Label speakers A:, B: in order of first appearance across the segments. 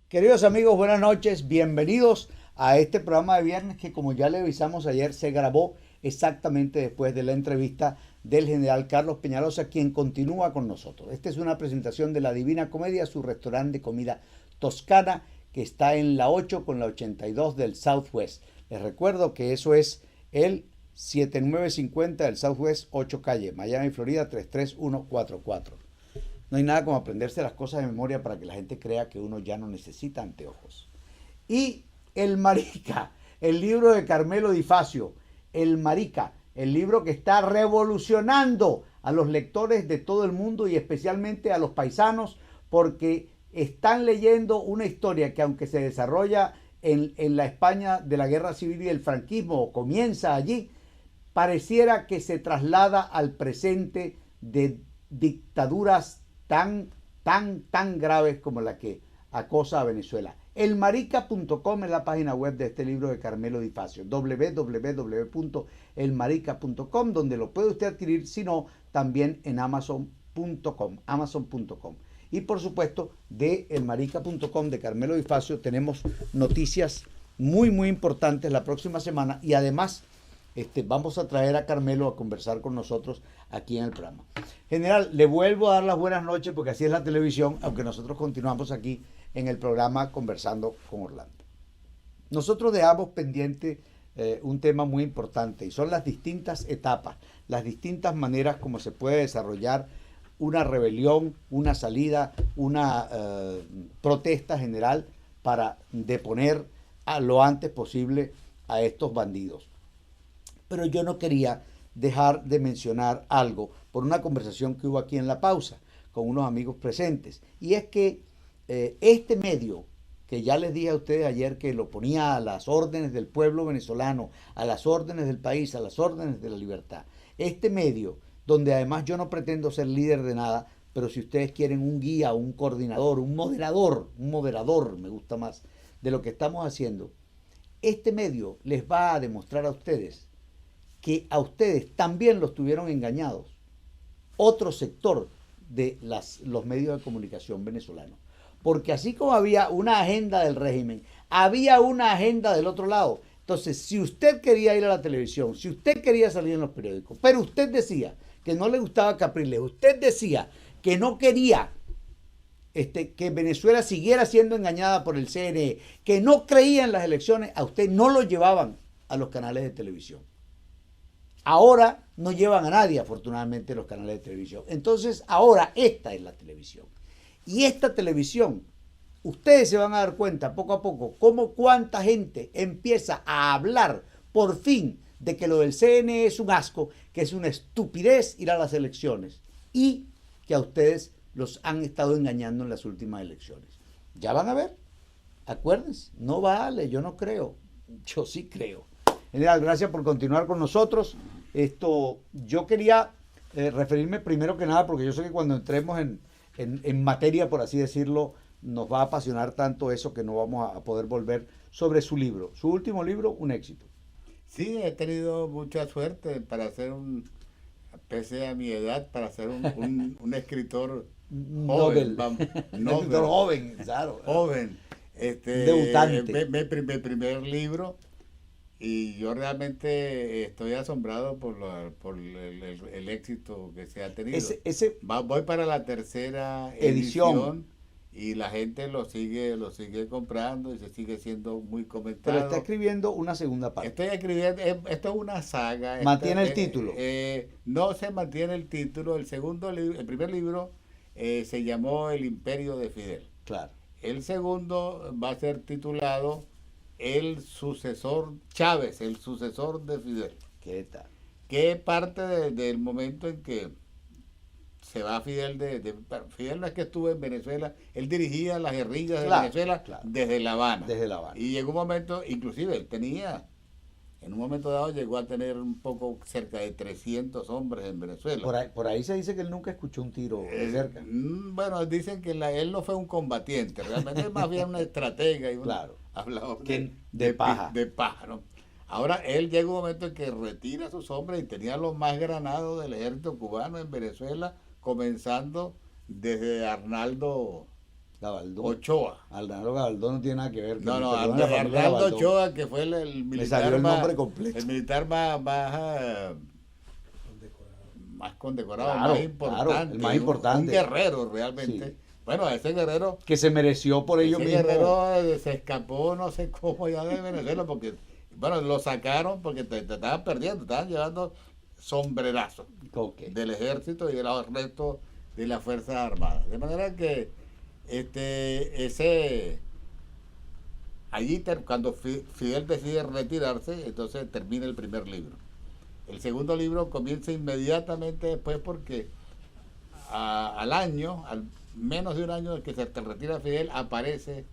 A: Queridos amigos, buenas noches, bienvenidos a este programa de viernes que, como ya le avisamos ayer, se grabó exactamente después de la entrevista del general Carlos Peñalosa, quien continúa con nosotros. Esta es una presentación de La Divina Comedia, su restaurante de comida toscana que está en la 8 con la 82 del Southwest. Les recuerdo que eso es el 7950 del Southwest 8 calle, Miami, Florida 33144. No hay nada como aprenderse las cosas de memoria para que la gente crea que uno ya no necesita anteojos. Y El Marica, el libro de Carmelo Di Facio, El Marica, el libro que está revolucionando a los lectores de todo el mundo y especialmente a los paisanos, porque están leyendo una historia que, aunque se desarrolla en la España de la Guerra Civil y el franquismo, o comienza allí, pareciera que se traslada al presente de dictaduras tan graves como la que acosa a Venezuela. Elmarica.com es la página web de este libro de Carmelo Di Facio, www.elmarica.com, donde lo puede usted adquirir, sino también en amazon.com. Y por supuesto, de elmarica.com de Carmelo Di Facio tenemos noticias muy importantes la próxima semana, y además vamos a traer a Carmelo a conversar con nosotros aquí en el programa. General, le vuelvo a dar las buenas noches porque así es la televisión, aunque nosotros continuamos aquí en el programa conversando con Orlando. Nosotros dejamos pendiente un tema muy importante, y son las distintas etapas, las distintas maneras como se puede desarrollar una rebelión, una salida, una protesta general para deponer a lo antes posible a estos bandidos. Pero yo no quería dejar de mencionar algo por una conversación que hubo aquí en la pausa con unos amigos presentes. Y es que este medio, que ya les dije a ustedes ayer que lo ponía a las órdenes del pueblo venezolano, a las órdenes del país, a las órdenes de la libertad, este medio, donde además yo no pretendo ser líder de nada, pero si ustedes quieren un guía, un coordinador, un moderador, me gusta más, de lo que estamos haciendo, este medio les va a demostrar a ustedes que a ustedes también los tuvieron engañados otro sector de los medios de comunicación venezolanos. Porque así como había una agenda del régimen, había una agenda del otro lado. Entonces, si usted quería ir a la televisión, si usted quería salir en los periódicos, pero usted decía que no le gustaba Capriles, usted decía que no quería que Venezuela siguiera siendo engañada por el CNE, que no creía en las elecciones, a usted no lo llevaban a los canales de televisión. Ahora no llevan a nadie, afortunadamente, los canales de televisión. Entonces, ahora esta es la televisión. Y esta televisión, ustedes se van a dar cuenta poco a poco cómo cuánta gente empieza a hablar por fin de que lo del CNE es un asco, que es una estupidez ir a las elecciones, y que a ustedes los han estado engañando en las últimas elecciones. Ya van a ver. Acuérdense, no vale, yo no creo. Yo sí creo. General, gracias por continuar con nosotros. Yo quería referirme primero que nada, porque yo sé que cuando entremos en materia, por así decirlo, nos va a apasionar tanto eso que no vamos a poder volver, sobre su libro. Su último libro, un éxito.
B: Sí, he tenido mucha suerte para ser pese a mi edad, para ser un escritor
A: Nobel.
B: joven, vamos,
A: Un escritor joven, claro.
B: joven.
A: Debutante.
B: Mi primer libro, y yo realmente estoy asombrado por el éxito que se ha tenido. Voy para la tercera edición y la gente lo sigue comprando y se sigue siendo muy comentado.
A: Pero está escribiendo una segunda parte.
B: Estoy escribiendo, esto es una saga.
A: ¿Mantiene el título?
B: No se mantiene el título. El primer libro se llamó El Imperio de Fidel.
A: Claro.
B: El segundo va a ser titulado El sucesor Chávez, el sucesor de Fidel.
A: ¿Qué tal?
B: Que parte del momento en que se va Fidel Fidel no es que estuvo en Venezuela, él dirigía las guerrillas de Venezuela desde La Habana.
A: Desde La Habana.
B: Y llegó un momento, inclusive él en un momento dado llegó a tener un poco cerca de 300 hombres en Venezuela.
A: Por ahí se dice que él nunca escuchó un tiro de cerca.
B: Bueno, dicen que él no fue un combatiente, realmente es más bien una estratega y un hablador
A: de paja.
B: De paja, ¿no? Ahora él llega un momento en que retira a sus hombres y tenía los más granados del ejército cubano en Venezuela, comenzando desde Arnaldo
A: Gabaldón.
B: Ochoa.
A: Arnaldo Gabaldón no tiene nada que ver.
B: No, Arnaldo Ochoa, que fue el militar.
A: Me salió el nombre completo.
B: El militar más condecorado,
A: claro,
B: más importante.
A: Claro, el más importante.
B: Un guerrero realmente. Sí. Bueno, ese guerrero.
A: Que se mereció por ello mismo.
B: Ese guerrero se escapó, no sé cómo, ya de Venezuela, porque, bueno, lo sacaron porque te estaban perdiendo, te estaban llevando sombrerazos del ejército y de los restos de las Fuerzas Armadas. De manera que allí cuando Fidel decide retirarse, entonces termina el primer libro. El segundo libro comienza inmediatamente después porque al año, al menos de un año de que se retira Fidel, aparece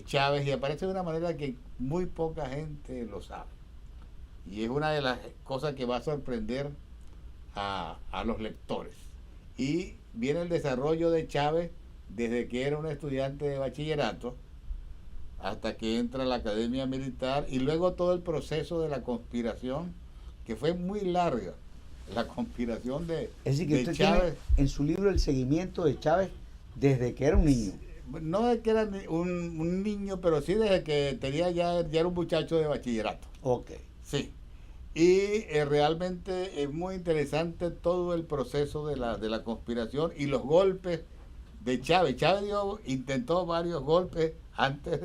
B: Chávez, y aparece de una manera que muy poca gente lo sabe. Y es una de las cosas que va a sorprender a los lectores. Y viene el desarrollo de Chávez desde que era un estudiante de bachillerato hasta que entra a la academia militar, y luego todo el proceso de la conspiración, que fue muy larga, la conspiración de Chávez.
A: Es decir, que usted tiene en su libro el seguimiento de Chávez desde que era un niño.
B: No es que era un niño, pero sí desde que ya era un muchacho de bachillerato.
A: Ok.
B: Sí. Y realmente es muy interesante todo el proceso de la conspiración y los golpes de Chávez. Chávez intentó varios golpes antes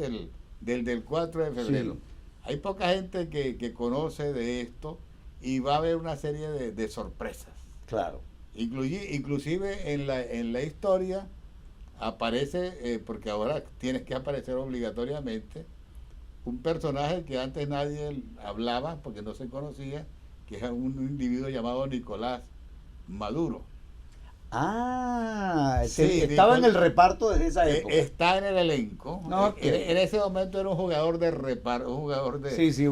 B: del 4 de febrero. Sí. Hay poca gente que conoce de esto, y va a haber una serie de sorpresas.
A: Claro.
B: Inclusive en la historia aparece, porque ahora tienes que aparecer obligatoriamente, un personaje que antes nadie hablaba porque no se conocía, que es un individuo llamado Nicolás Maduro.
A: Ah, sí, estaba en el reparto desde esa época.
B: Está en el elenco.
A: No,
B: en ese momento era un jugador de reparto,
A: Sí,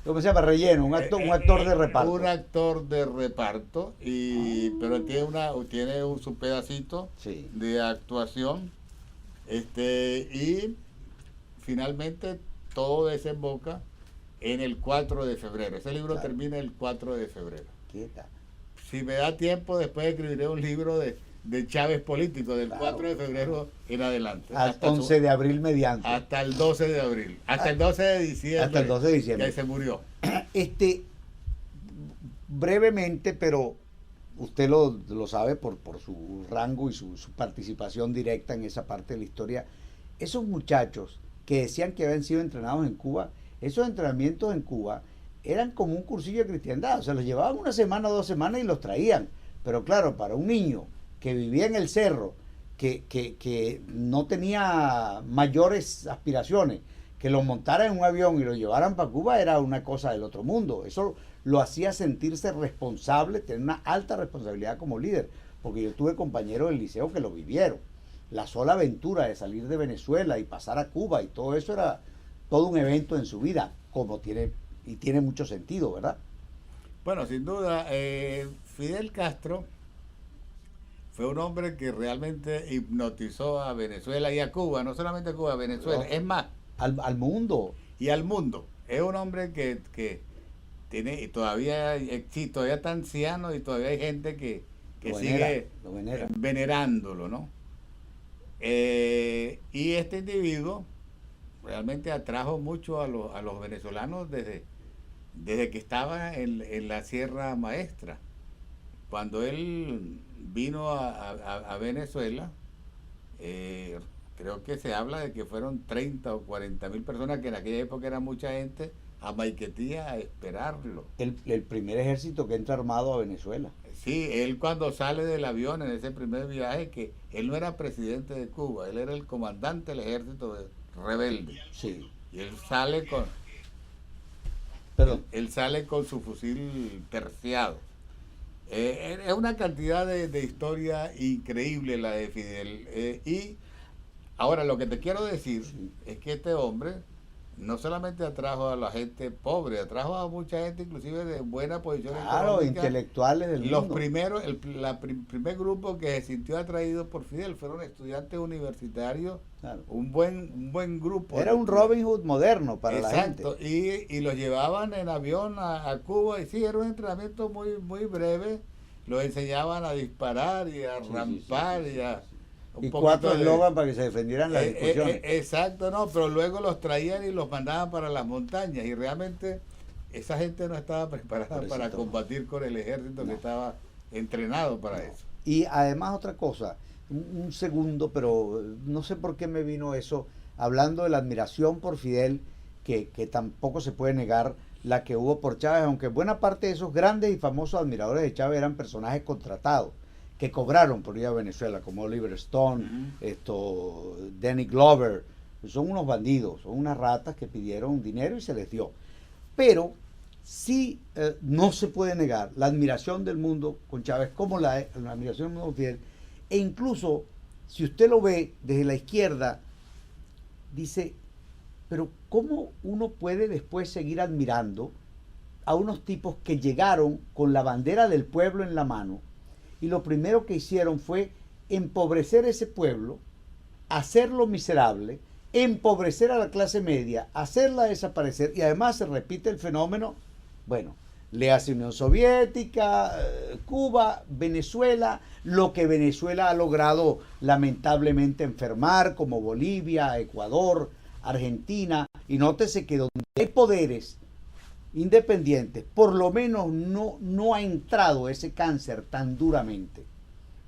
A: ¿cómo se llama? Relleno, un actor de reparto.
B: Un actor de reparto, pero tiene su pedacito de actuación. Y finalmente todo desemboca en el 4 de febrero. Ese libro termina el 4 de febrero.
A: Quieta.
B: Si me da tiempo, después escribiré un libro de Chávez político, del 4 de febrero en adelante.
A: Hasta 11 de abril mediante.
B: Hasta el 12 de abril. Hasta el 12 de diciembre.
A: Hasta el 12 de diciembre.
B: Que se murió.
A: Brevemente, pero usted lo sabe por su rango y su participación directa en esa parte de la historia. Esos muchachos que decían que habían sido entrenados en Cuba, esos entrenamientos en Cuba eran como un cursillo de cristiandad, o sea, los llevaban una semana o 2 semanas y los traían. Pero claro, para un niño que vivía en el cerro, que no tenía mayores aspiraciones, que lo montaran en un avión y lo llevaran para Cuba era una cosa del otro mundo. Eso lo hacía sentirse responsable, tener una alta responsabilidad como líder, porque yo tuve compañeros del liceo que lo vivieron. La sola aventura de salir de Venezuela y pasar a Cuba y todo eso era todo un evento en su vida, como tiene mucho sentido, ¿verdad?
B: Bueno, sin duda, Fidel Castro fue un hombre que realmente hipnotizó a Venezuela y a Cuba, no solamente a Cuba, a Venezuela, es más.
A: Al mundo.
B: Y al mundo. Es un hombre que tiene, y todavía está anciano, y todavía hay gente que sigue venerándolo, ¿no? Y este individuo realmente atrajo mucho a los venezolanos desde que estaba en la Sierra Maestra. Cuando él vino a Venezuela, creo que se habla de que fueron 30 o 40 mil personas, que en aquella época era mucha gente, a Maiquetía a esperarlo.
A: El primer ejército que entra armado a Venezuela.
B: Sí, él cuando sale del avión en ese primer viaje, que él no era presidente de Cuba, él era el comandante del ejército rebelde.
A: Sí.
B: Y él sale con...
A: Perdón.
B: Él sale con su fusil terciado. Es una cantidad de historia increíble la de Fidel. Y ahora lo que te quiero decir es que este hombre no solamente atrajo a la gente pobre, atrajo a mucha gente inclusive de buena posición
A: económica. Intelectuales del mundo.
B: Primer grupo que se sintió atraído por Fidel fueron estudiantes universitarios, un buen grupo.
A: Era un Robin Hood moderno para la gente.
B: Exacto, y los llevaban en avión a Cuba, y sí, era un entrenamiento muy, muy breve, los enseñaban a disparar y a rampar
A: y 4 eslogan para que se defendieran las discusiones.
B: Exacto, no, pero luego los traían y los mandaban para las montañas y realmente esa gente no estaba preparada para combatir con el ejército que estaba entrenado para eso.
A: Y además otra cosa, un segundo, pero no sé por qué me vino eso, hablando de la admiración por Fidel, que tampoco se puede negar la que hubo por Chávez, aunque buena parte de esos grandes y famosos admiradores de Chávez eran personajes contratados, que cobraron por ir a Venezuela, como Oliver Stone, Danny Glover, son unos bandidos, son unas ratas que pidieron dinero y se les dio. Pero sí no se puede negar la admiración del mundo con Chávez, como la admiración del mundo con Fidel, e incluso si usted lo ve desde la izquierda, dice, pero ¿cómo uno puede después seguir admirando a unos tipos que llegaron con la bandera del pueblo en la mano y lo primero que hicieron fue empobrecer ese pueblo, hacerlo miserable, empobrecer a la clase media, hacerla desaparecer y además se repite el fenómeno, bueno, le hace Unión Soviética, Cuba, Venezuela, lo que Venezuela ha logrado lamentablemente enfermar, como Bolivia, Ecuador, Argentina, y nótese que donde hay poderes independientes, por lo menos no ha entrado ese cáncer tan duramente.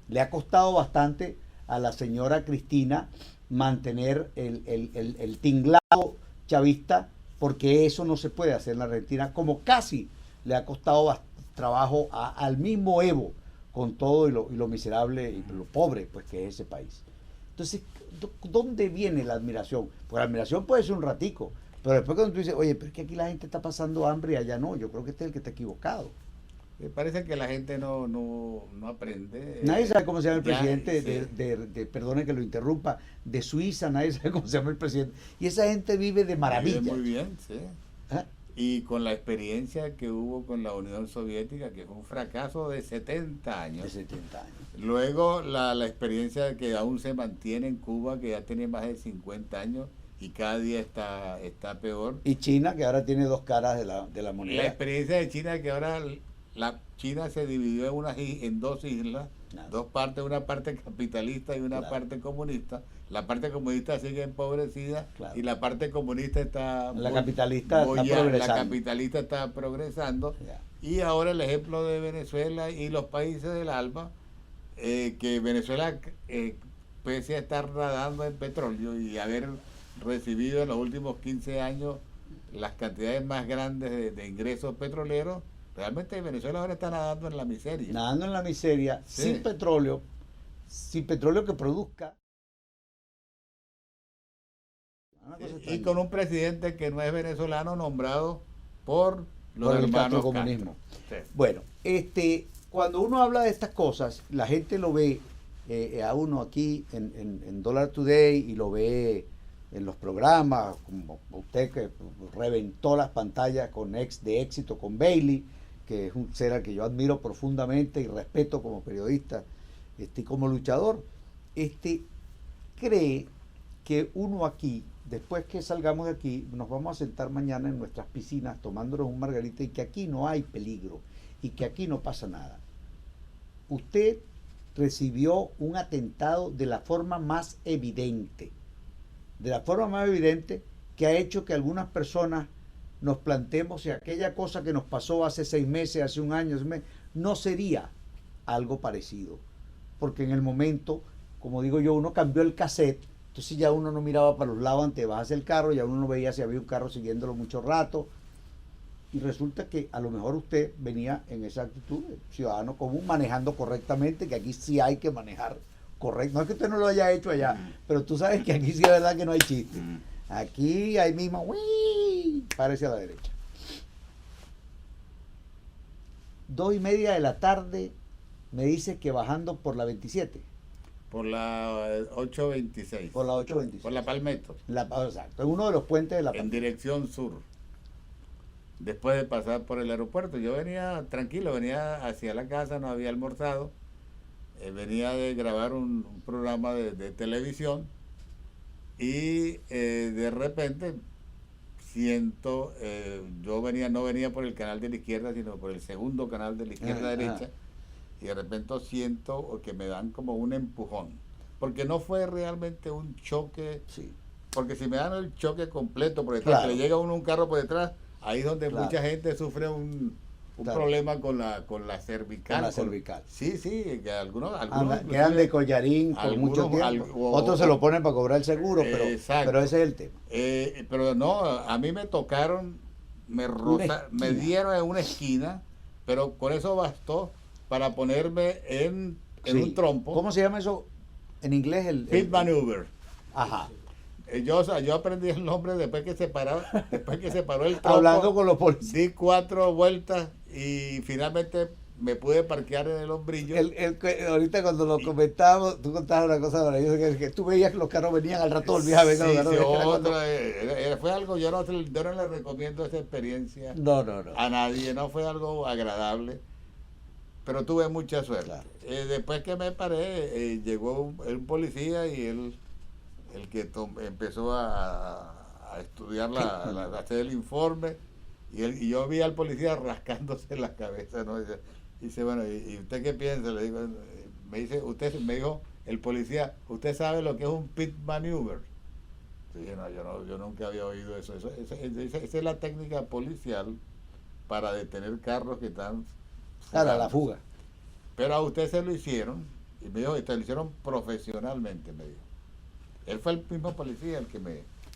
A: Le ha costado bastante a la señora Cristina mantener el tinglado chavista, porque eso no se puede hacer en la Argentina, como casi le ha costado trabajo al mismo Evo, con todo y lo miserable y lo pobre pues que es ese país. Entonces, ¿dónde viene la admiración? Pues la admiración puede ser un ratico, pero después cuando tú dices, oye, pero es que aquí la gente está pasando hambre y allá no, yo creo que este es el que está equivocado.
B: Me parece que la gente no aprende.
A: Nadie sabe cómo se llama el presidente perdone que lo interrumpa, de Suiza, nadie sabe cómo se llama el presidente. Y esa gente vive de maravilla.
B: Vive muy bien, sí. ¿Ah? Y con la experiencia que hubo con la Unión Soviética, que fue un fracaso de 70 años.
A: De 70 años.
B: Luego la experiencia que aún se mantiene en Cuba, que ya tiene más de 50 años y cada día está peor.
A: Y China, que ahora tiene dos caras de la moneda.
B: La experiencia de China, que ahora la China se dividió en dos islas, dos partes, una parte capitalista y una parte comunista. La parte comunista sigue empobrecida y la parte comunista está capitalista está progresando. Y ahora el ejemplo de Venezuela y los países del ALBA, que Venezuela, pese a estar nadando en petróleo y haber recibido en los últimos 15 años las cantidades más grandes de ingresos petroleros, realmente Venezuela ahora está nadando en la miseria.
A: Nadando en la miseria, sí. sin petróleo que produzca.
B: Y con un presidente que no es venezolano, nombrado por los hermanos
A: comunismo. Sí. Bueno, cuando uno habla de estas cosas, la gente lo ve a uno aquí en Dollar Today y lo ve en los programas, como usted que reventó las pantallas de éxito con Bailey, que es un ser al que yo admiro profundamente y respeto como periodista y como luchador, cree que uno aquí, después que salgamos de aquí, nos vamos a sentar mañana en nuestras piscinas tomándonos un margarita y que aquí no hay peligro y que aquí no pasa nada. Usted recibió un atentado de la forma más evidente, que ha hecho que algunas personas nos planteemos si aquella cosa que nos pasó hace 6 meses, hace un año, no sería algo parecido. Porque en el momento, como digo yo, uno cambió el cassette, entonces ya uno no miraba para los lados antes de bajarse el carro, ya uno no veía si había un carro siguiéndolo mucho rato. Y resulta que a lo mejor usted venía en esa actitud de ciudadano común, manejando correctamente, que aquí sí hay que manejar correcto. No es que usted no lo haya hecho allá, pero tú sabes que aquí sí es verdad que no hay chiste. Aquí ahí mismo, ¡uy!, parece a la derecha. 2:30 de la tarde, me dice que bajando por la 27.
B: Por la 826.
A: Por la 826.
B: Por la Palmetto.
A: Exacto, en uno de los puentes de la
B: Palmetto. En dirección sur. Después de pasar por el aeropuerto, yo venía tranquilo, venía hacia la casa, no había almorzado. Venía de grabar un programa de televisión y de repente siento, yo no venía por el canal de la izquierda, sino por el segundo canal de la izquierda derecha, y de repente siento que me dan como un empujón. porque no fue realmente un choque,
A: sí.
B: Porque si me dan el choque completo por detrás, que le llega a uno un carro por detrás, ahí es donde mucha gente sufre un problema con la cervical.
A: Con la cervical.
B: Sí, que algunos
A: quedan de collarín por mucho tiempo. Otros se lo ponen para cobrar el seguro, pero ese es el tema.
B: Pero no, a mí me tocaron, me dieron en una esquina, pero con eso bastó para ponerme en un trompo.
A: ¿Cómo se llama eso en inglés?
B: Pit maneuver.
A: Ajá.
B: Yo aprendí el nombre después que se paró el trompo.
A: Hablando con los policías.
B: Di 4 vueltas y finalmente me pude parquear en el hombrillo.
A: Ahorita cuando lo comentábamos, tú contabas una cosa maravillosa, que tú veías que los carros venían al rato, volvías a ver los carros.
B: Fue algo, yo no le recomiendo esa experiencia
A: no.
B: a nadie, no fue algo agradable, pero tuve mucha suerte.
A: Claro.
B: Después que me paré, llegó un policía y él, el que empezó a estudiar, a hacer el informe, y yo vi al policía rascándose la cabeza, ¿no? Dice, bueno, ¿y usted qué piensa? Le digo, me dijo el policía, ¿usted sabe lo que es un pit maneuver? Dije, no, yo nunca había oído eso. Esa es la técnica policial para detener carros que están
A: a la fuga.
B: Pero a usted se lo hicieron, y me dijo, lo hicieron profesionalmente, me dijo. Él fue el mismo policía el que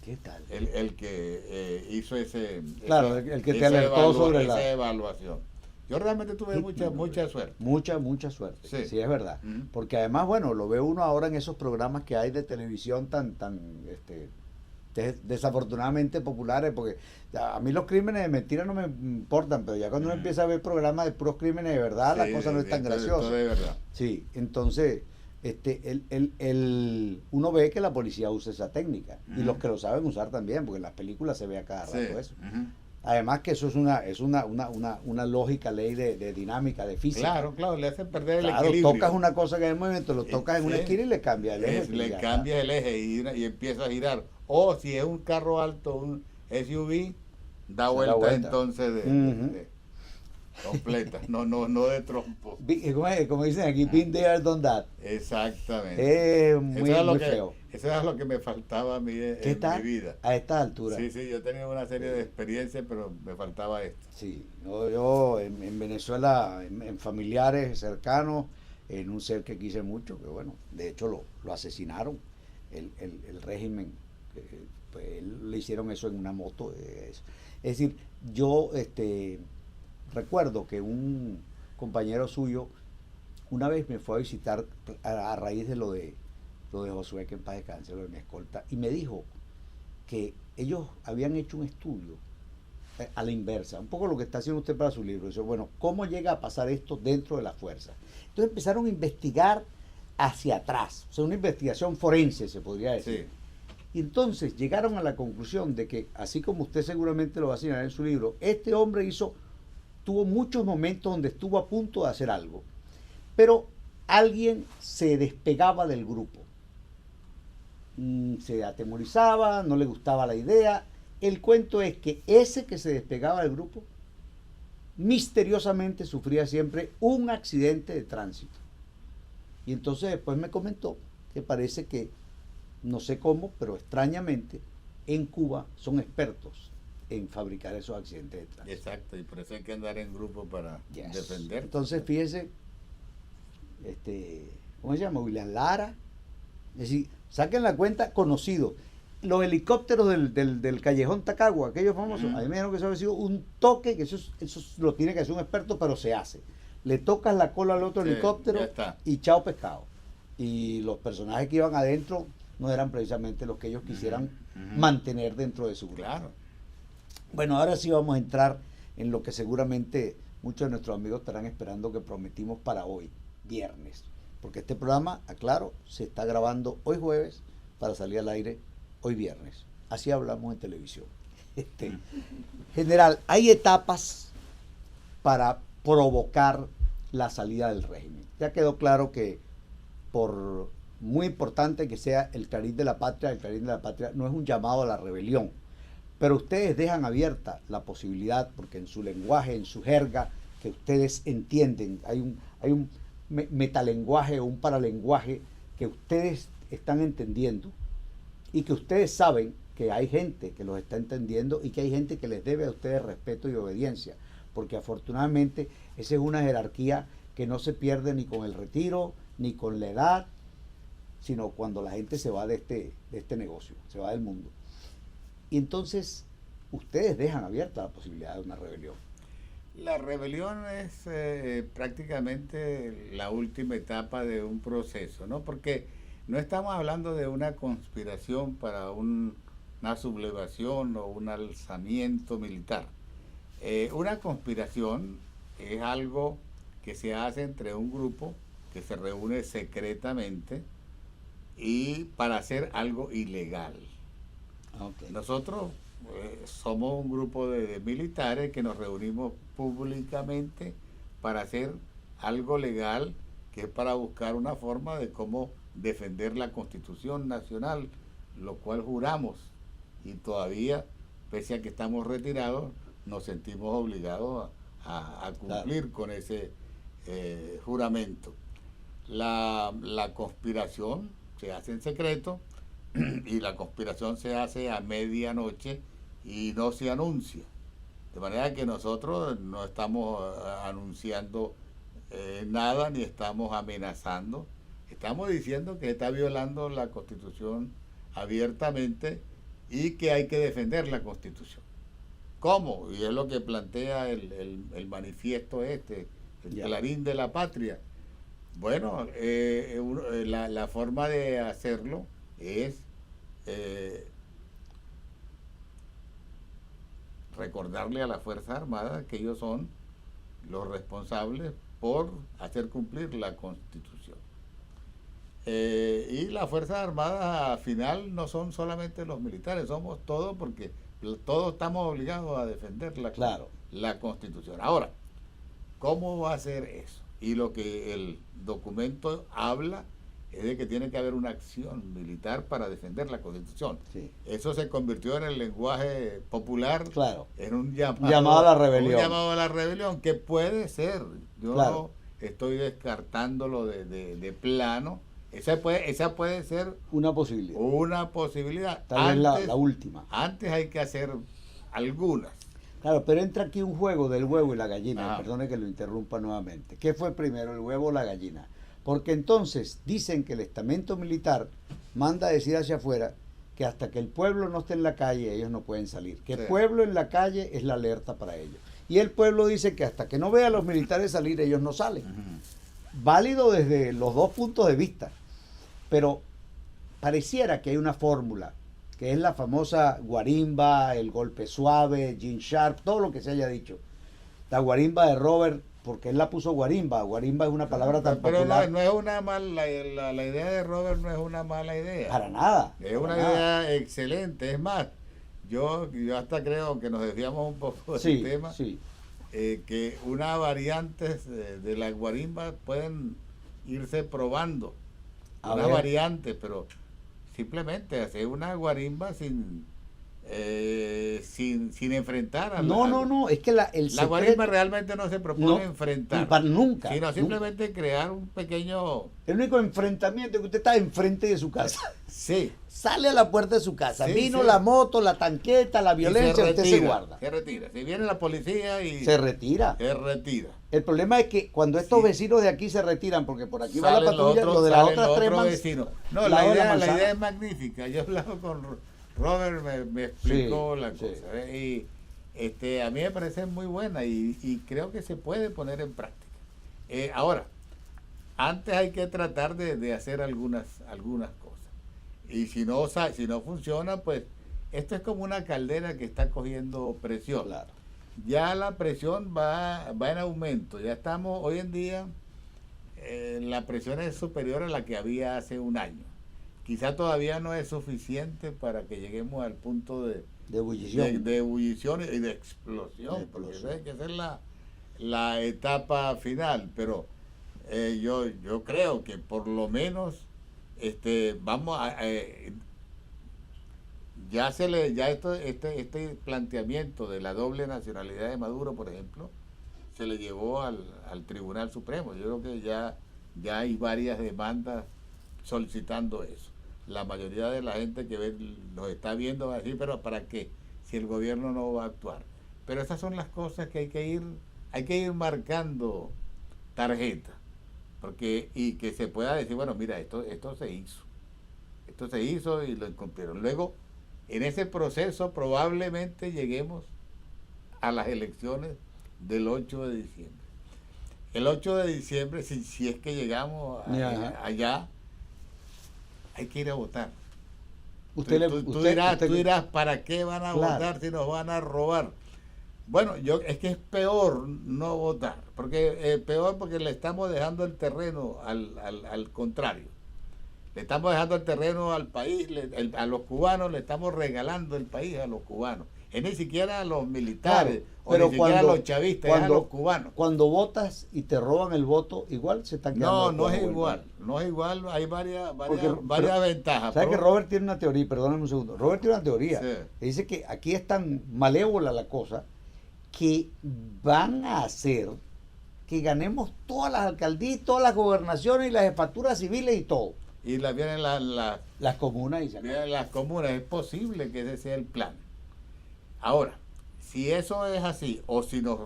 A: ¿qué tal?
B: El que hizo el
A: que te alertó sobre
B: esa evaluación. Yo realmente tuve mucha suerte.
A: Mucha suerte, sí, es verdad. Porque además, bueno, lo ve uno ahora en esos programas que hay de televisión tan desafortunadamente populares, porque a mí los crímenes de mentira no me importan, pero ya cuando uno empieza a ver programas de puros crímenes de verdad, la cosa no es tan graciosa.
B: De verdad.
A: Sí, entonces uno ve que la policía usa esa técnica, y los que lo saben usar también, porque en las películas se ve a cada rato eso. Además que eso es una lógica ley de dinámica, de física.
B: Claro, le hacen perder el equilibrio.
A: Tocas una cosa que en el movimiento, lo tocas en una esquina y le cambia el eje.
B: Le cambia el eje y empieza a girar. O si es un carro alto, un SUV, da vuelta entonces completa, no de trompo.
A: Como dicen aquí, been there, done that.
B: Exactamente.
A: Muy feo.
B: Eso era lo que me faltaba a mí en mi vida.
A: A esta altura.
B: Sí, yo tenía una serie de experiencias, pero me faltaba esto.
A: Sí, yo en Venezuela, en familiares cercanos, en un ser que quise mucho, que bueno, de hecho lo asesinaron, el régimen, pues le hicieron eso en una moto. Es decir, yo recuerdo que un compañero suyo una vez me fue a visitar a raíz de lo de Josué, que en paz descanse, lo de mi escolta, y me dijo que ellos habían hecho un estudio a la inversa, un poco lo que está haciendo usted para su libro. Dice, bueno, ¿cómo llega a pasar esto dentro de la fuerza? Entonces empezaron a investigar hacia atrás, o sea, una investigación forense, se podría decir.
B: Sí.
A: Y entonces llegaron a la conclusión de que, así como usted seguramente lo va a señalar en su libro, este hombre tuvo muchos momentos donde estuvo a punto de hacer algo, pero alguien se despegaba del grupo. Se atemorizaba, no le gustaba la idea. El cuento es que ese que se despegaba del grupo misteriosamente sufría siempre un accidente de tránsito. Y entonces después me comentó que parece que, no sé cómo, pero extrañamente, en Cuba son expertos en fabricar esos accidentes de tránsito.
B: Exacto, y por eso hay que andar en grupo para defender.
A: Entonces, fíjese, ¿cómo se llama? William Lara. Es decir, saquen la cuenta, conocido. Los helicópteros del Callejón Tacagua, aquellos famosos, a mí me dijeron que eso había sido un toque, que eso lo tiene que hacer un experto, pero se hace. Le tocas la cola al otro helicóptero y chao pescado. Y los personajes que iban adentro no eran precisamente los que ellos quisieran mantener dentro de su grupo.
B: Claro.
A: Bueno, ahora sí vamos a entrar en lo que seguramente muchos de nuestros amigos estarán esperando, que prometimos para hoy, viernes. Porque este programa, aclaro, se está grabando hoy jueves para salir al aire hoy viernes. Así hablamos en televisión. General, hay etapas para provocar la salida del régimen. Ya quedó claro que, por muy importante que sea el Clarín de la Patria no es un llamado a la rebelión. Pero ustedes dejan abierta la posibilidad, porque en su lenguaje, en su jerga, que ustedes entienden, hay un metalenguaje o un paralenguaje que ustedes están entendiendo y que ustedes saben que hay gente que los está entendiendo y que hay gente que les debe a ustedes respeto y obediencia, porque afortunadamente esa es una jerarquía que no se pierde ni con el retiro, ni con la edad, sino cuando la gente se va de este negocio, se va del mundo. Y entonces ustedes dejan abierta la posibilidad de una rebelión.
B: La rebelión es prácticamente la última etapa de un proceso, ¿no? Porque no estamos hablando de una conspiración para una sublevación o un alzamiento militar. Una conspiración es algo que se hace entre un grupo que se reúne secretamente y para hacer algo ilegal. Okay. Nosotros somos un grupo de militares que nos reunimos públicamente para hacer algo legal, que es para buscar una forma de cómo defender la Constitución Nacional, lo cual juramos, y todavía, pese a que estamos retirados, nos sentimos obligados a cumplir con ese juramento. La conspiración se hace en secreto y la conspiración se hace a medianoche y no se anuncia. De manera que nosotros no estamos anunciando nada ni estamos amenazando. Estamos diciendo que está violando la Constitución abiertamente y que hay que defender la Constitución. ¿Cómo? Y es lo que plantea el manifiesto el Clarín de la Patria. Bueno, la forma de hacerlo es recordarle a las Fuerzas Armadas que ellos son los responsables por hacer cumplir la Constitución. Y las Fuerzas Armadas al final no son solamente los militares, somos todos, porque todos estamos obligados a defender la Constitución. Ahora, ¿cómo va a ser eso? Y lo que el documento habla es de que tiene que haber una acción militar para defender la Constitución. Sí. Eso se convirtió en el lenguaje popular, en un llamado a la rebelión. Un llamado a la rebelión, que puede ser. Yo no estoy descartándolo de plano. Esa puede ser
A: una posibilidad. Tal vez la última.
B: Antes hay que hacer algunas.
A: Claro, pero entra aquí un juego del huevo y la gallina. Perdone que lo interrumpa nuevamente. ¿Qué fue primero, el huevo o la gallina? Porque entonces dicen que el estamento militar manda a decir hacia afuera que hasta que el pueblo no esté en la calle, ellos no pueden salir. Que el pueblo en la calle es la alerta para ellos. Y el pueblo dice que hasta que no vea a los militares salir, ellos no salen. Válido desde los dos puntos de vista. Pero pareciera que hay una fórmula, que es la famosa guarimba, el golpe suave, Gene Sharp, todo lo que se haya dicho. La guarimba de Robert, porque él la puso guarimba. Guarimba es una palabra tan popular.
B: Pero no es una mala, la idea de Robert no es una mala idea.
A: Para nada.
B: Es una idea excelente. Es más, yo hasta creo que nos desviamos un poco del tema. Sí. Que unas variantes de la guarimba pueden irse probando. Una variante, pero simplemente hacer una guarimba sin enfrentar a
A: No, es que la
B: guarimba realmente no se propone enfrentar.
A: Nunca.
B: Sino simplemente crear un pequeño...
A: El único enfrentamiento es que usted está enfrente de su casa.
B: Sí.
A: Sale a la puerta de su casa. Vino la moto, la tanqueta, la violencia, usted se guarda.
B: Se retira. Si viene la policía y...
A: Se retira. El problema es que cuando estos vecinos de aquí se retiran, porque por aquí va la patrulla, lo de las otras tres
B: vecinos. No, la idea es magnífica. Yo he hablado con Robert, me explicó la cosa. Y a mí me parece muy buena y creo que se puede poner en práctica. Ahora, antes hay que tratar de hacer algunas cosas. Y si no funciona, pues esto es como una caldera que está cogiendo presión.
A: Claro.
B: Ya la presión va en aumento. Ya estamos, hoy en día, la presión es superior a la que había hace un año. Quizá todavía no es suficiente para que lleguemos al punto de ebullición y de explosión, porque hay que hacer la etapa final. Pero yo creo que por lo menos vamos a... este planteamiento de la doble nacionalidad de Maduro, por ejemplo, se le llevó al Tribunal Supremo. Yo creo que ya hay varias demandas solicitando eso. La mayoría de la gente que nos está viendo va a decir, pero ¿para qué? Si el gobierno no va a actuar. Pero esas son las cosas que hay que ir marcando tarjeta, porque y que se pueda decir, bueno, mira, esto se hizo y lo incumplieron. Luego, en ese proceso probablemente lleguemos a las elecciones del 8 de diciembre. El 8 de diciembre, si es que llegamos allá, hay que ir a votar. Tú dirás, ¿para qué van a votar si nos van a robar? Bueno, es que es peor no votar, porque peor porque le estamos dejando el terreno al contrario. Le estamos dejando el terreno al país, a los cubanos le estamos regalando el país a los cubanos. Es ni siquiera a los militares,
A: pero
B: ni siquiera a los chavistas, es a los cubanos.
A: Cuando votas y te roban el voto, igual se están quedando.
B: No es igual, hay varias ventajas.
A: ¿Sabes que Robert tiene una teoría? Perdóname un segundo. Robert tiene una teoría. Sí. Dice que aquí es tan malévola la cosa que van a hacer que ganemos todas las alcaldías, todas las gobernaciones y las jefaturas civiles y todo.
B: Y vienen
A: las comunas.
B: Vienen las comunas. Es posible que ese sea el plan. Ahora, si eso es así, o si nos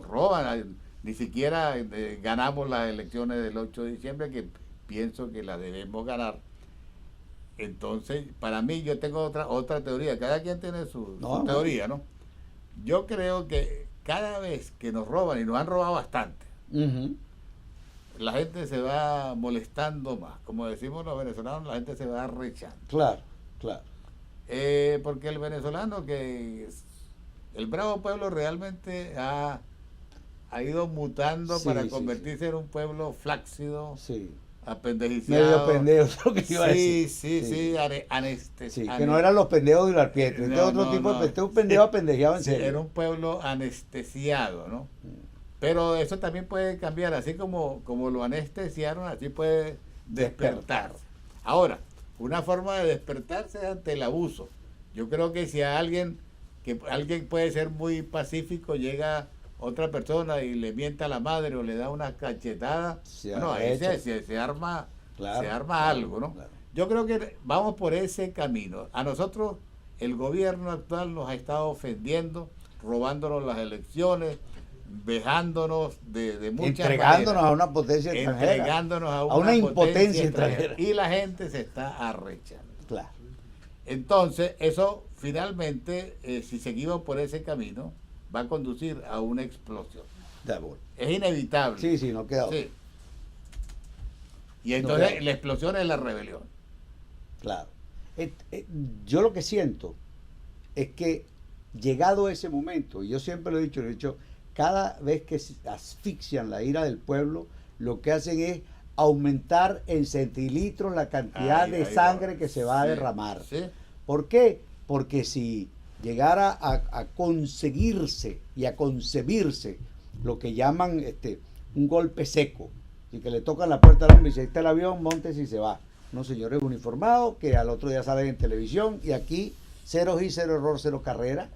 B: roban, ni siquiera ganamos las elecciones del 8 de diciembre, que pienso que las debemos ganar. Entonces, para mí, yo tengo otra teoría. Cada quien tiene su teoría, ¿no? Yo creo que cada vez que nos roban, y nos han robado bastante, la gente se va molestando más. Como decimos los venezolanos, la gente se va arrechando.
A: Claro.
B: Porque el venezolano, el bravo pueblo realmente ha ido mutando para convertirse en un pueblo flácido, apendejiciado.
A: Medio pendejo, es lo que iba a decir.
B: Anestesiado.
A: Que no eran los pendejos de Urarpietro, otro tipo de un pendejo apendejado en serio.
B: Era un pueblo anestesiado, ¿no? Pero eso también puede cambiar, así como lo anestesiaron, así puede despertar. Ahora, una forma de despertarse es ante el abuso. Yo creo que si alguien puede ser muy pacífico, llega otra persona y le mienta a la madre o le da una cachetada, ahí se arma algo, ¿no? Claro. Yo creo que vamos por ese camino. A nosotros el gobierno actual nos ha estado ofendiendo, robándonos las elecciones, vejándonos de muchas
A: entregándonos a una potencia extranjera,
B: entregándonos a
A: una impotencia extranjera,
B: y la gente se está arrechando.
A: Claro.
B: Entonces eso finalmente, si seguimos por ese camino, va a conducir a una explosión. Es inevitable.
A: Sí, no queda otra.
B: Sí. Y entonces la explosión es la rebelión.
A: Claro. Yo lo que siento es que llegado ese momento, y yo siempre lo he dicho, cada vez que se asfixian la ira del pueblo, lo que hacen es aumentar en centilitros la cantidad de sangre que se va a derramar.
B: Sí.
A: ¿Por qué? Porque si llegara a conseguirse y a concebirse lo que llaman un golpe seco, y que le tocan la puerta al hombre y dice, ahí está el avión, montes y se va. Unos señores uniformados que al otro día salen en televisión y aquí cero hit, cero error, cero carrera.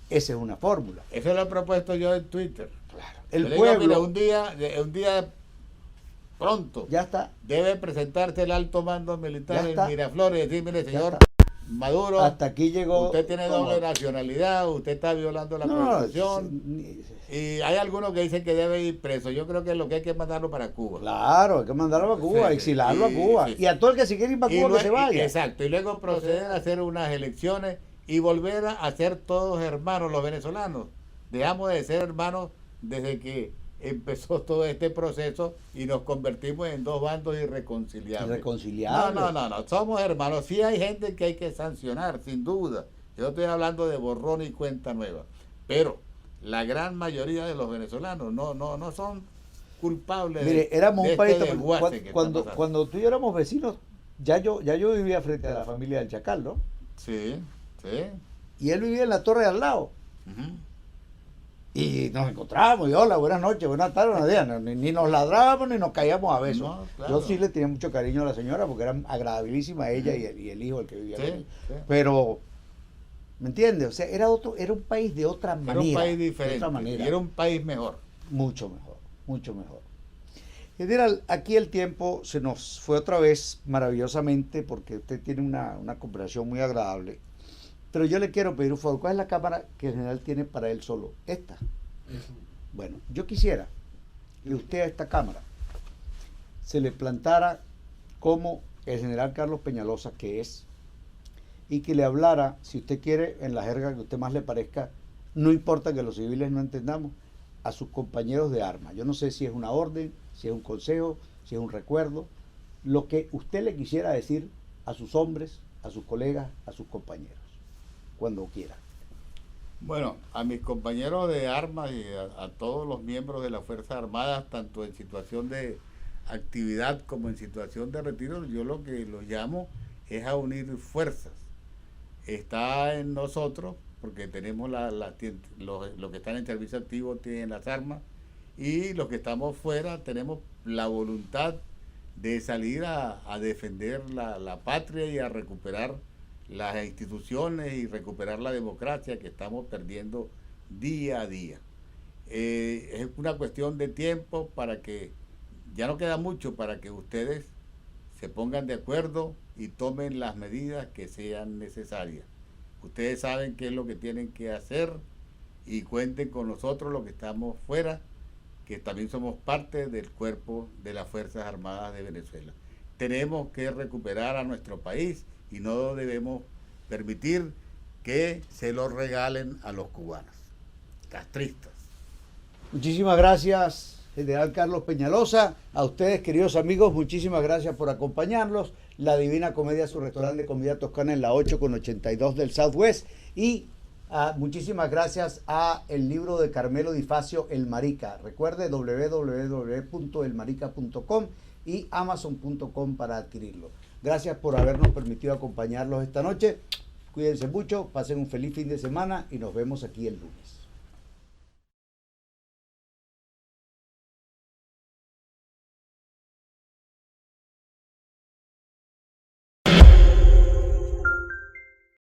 A: Esa es una fórmula.
B: Eso lo he propuesto yo en Twitter.
A: Claro. El pueblo,
B: mira, un día pronto
A: ya está.
B: Debe presentarse el alto mando militar en Miraflores y decir, mire, señor Maduro,
A: hasta aquí llegó.
B: Usted tiene doble nacionalidad, usted está violando la Constitución. Y hay algunos que dicen que debe ir preso. Yo creo que lo que hay que mandarlo para Cuba.
A: Claro, hay que mandarlo para Cuba, exilarlo a Cuba. Y a todo el que se quiere ir para Cuba que se vaya.
B: Exacto, y luego proceder a hacer unas elecciones y volver a ser todos hermanos los venezolanos. Dejamos de ser hermanos desde que empezó todo este proceso y nos convertimos en dos bandos irreconciliables. No, somos hermanos. Sí hay gente que hay que sancionar, sin duda. Yo estoy hablando de borrón y cuenta nueva. Pero la gran mayoría de los venezolanos no son culpables.
A: Mire, éramos un país cuando tú y yo éramos vecinos, ya yo vivía frente a la familia del Chacal, ¿no?
B: Sí.
A: Y él vivía en la torre de al lado. Y nos encontrábamos, y hola, buenas noches, buenas tardes, buenos días. Ni nos ladrábamos ni nos caíamos a besos.
B: No, claro.
A: Yo sí le tenía mucho cariño a la señora porque era agradabilísima ella y el hijo el que vivía con él.
B: Sí.
A: Pero, ¿me entiendes? O sea, era un país de otra manera.
B: Era un país diferente. Y era un país mejor.
A: Mucho mejor. General, aquí el tiempo se nos fue otra vez maravillosamente porque usted tiene una conversación muy agradable. Pero yo le quiero pedir un favor. ¿Cuál es la cámara que el general tiene para él solo? Esta. Bueno, yo quisiera que usted a esta cámara se le plantara como el general Carlos Peñalosa que es, y que le hablara, si usted quiere, en la jerga que a usted más le parezca, no importa que los civiles no entendamos, a sus compañeros de armas. Yo no sé si es una orden, si es un consejo, si es un recuerdo, lo que usted le quisiera decir a sus hombres, a sus colegas, a sus compañeros, cuando quiera.
B: Bueno, a mis compañeros de armas y a todos los miembros de las Fuerzas Armadas, tanto en situación de actividad como en situación de retiro, yo lo que los llamo es a unir fuerzas. Está en nosotros, porque tenemos los que están en servicio activo tienen las armas, y los que estamos fuera tenemos la voluntad de salir a defender la patria y a recuperar las instituciones y recuperar la democracia que estamos perdiendo día a día. Es una cuestión de tiempo para que, ya no queda mucho para que ustedes se pongan de acuerdo y tomen las medidas que sean necesarias. Ustedes saben qué es lo que tienen que hacer y cuenten con nosotros los que estamos fuera, que también somos parte del cuerpo de las Fuerzas Armadas de Venezuela. Tenemos que recuperar a nuestro país y no debemos permitir que se lo regalen a los cubanos, castristas.
A: Muchísimas gracias, general Carlos Peñalosa. A ustedes, queridos amigos, muchísimas gracias por acompañarnos. La Divina Comedia, su restaurante de comida toscana en la 8 con 82 del Southwest. Y muchísimas gracias a el libro de Carmelo Di Facio, El Marica. Recuerde www.elmarica.com y amazon.com para adquirirlo. Gracias por habernos permitido acompañarlos esta noche. Cuídense mucho, pasen un feliz fin de semana y nos vemos aquí el lunes.